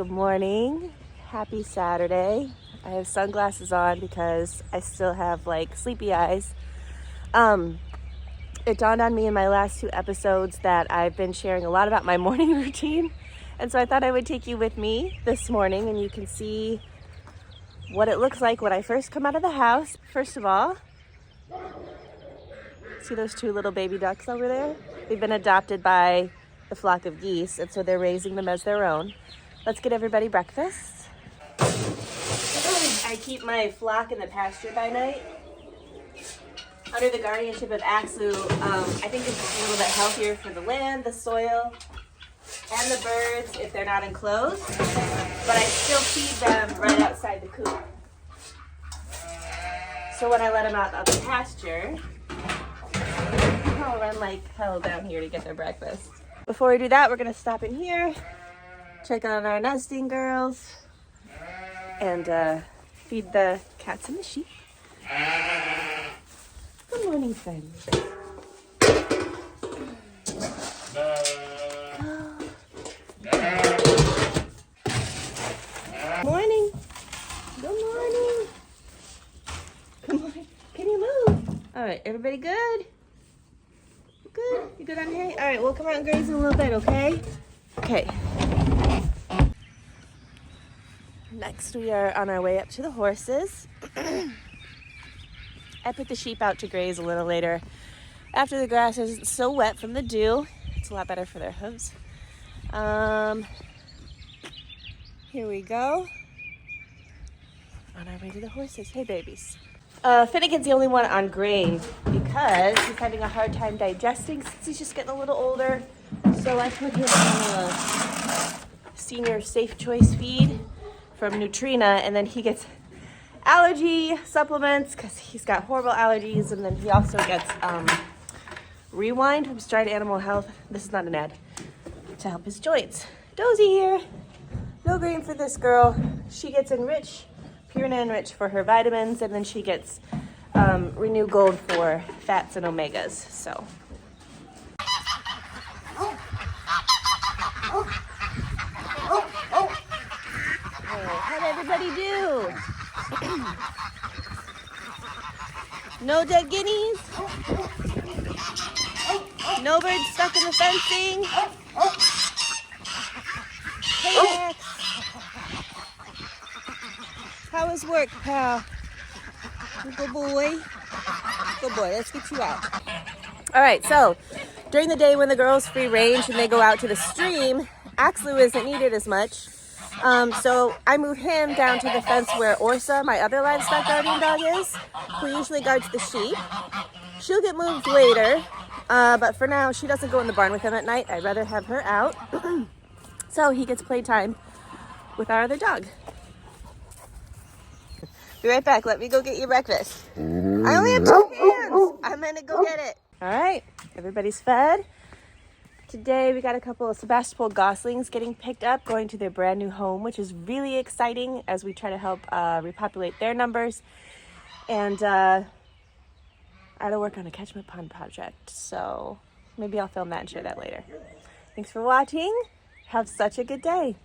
Good morning. Happy Saturday. I have sunglasses on because I still have like sleepy eyes. It dawned on me in my last 2 episodes that I've been sharing a lot about my morning routine. And so I thought I would take you with me this morning and you can see what it looks like when I first come out of the house. First of all, see those 2 little baby ducks over there? They've been adopted by the flock of geese, and so they're raising them as their own. Let's get everybody breakfast. I keep my flock in the pasture by night under the guardianship of Axe Root. I think it's just a little bit healthier for the land, the soil, and the birds if they're not enclosed. But I still feed them right outside the coop. So when I let them out of the pasture, I'll run like hell down here to get their breakfast. Before we do that, we're gonna stop in here, check on our nesting girls, and feed the cats and the sheep. Good morning, friends. Morning. Good morning. Come on. Can you move? All right, everybody good? Good? You good on here? All right, we'll come out and graze in a little bit, okay? Okay. Next, we are on our way up to the horses. I put the sheep out to graze a little later after the grass isn't so wet from the dew. It's a lot better for their hooves. Here we go. On our way to the horses. Hey, babies. Finnegan's the only one on grain because he's having a hard time digesting since he's just getting a little older. So I put him on a senior safe choice feed from Nutrina, and then he gets allergy supplements because he's got horrible allergies, and then he also gets Rewind from Stride Animal Health. This is not an ad. To help his joints. Dozy here. No grain for this girl. She gets Purina Enrich for her vitamins, and then she gets Renew Gold for fats and omegas. So. How'd everybody do? No dead guineas? No birds stuck in the fencing? Hey, Max. How was work, pal? Good boy. Good boy. Let's get you out. All right, so during the day when the girls free range and they go out to the stream, Axlu isn't needed as much. So I move him down to the fence where Orsa, my other livestock guardian dog, is, who usually guards the sheep. She'll get moved later, but for now, she doesn't go in the barn with him at night. I'd rather have her out. So he gets playtime with our other dog. Be right back. Let me go get you breakfast. I only have 2 hands. I'm gonna go get it. All right, everybody's fed. Today we got a couple of Sebastopol goslings getting picked up, going to their brand new home, which is really exciting as we try to help repopulate their numbers. And I had to work on a catchment pond project, so maybe I'll film that and share that later. Thanks for watching. Have such a good day.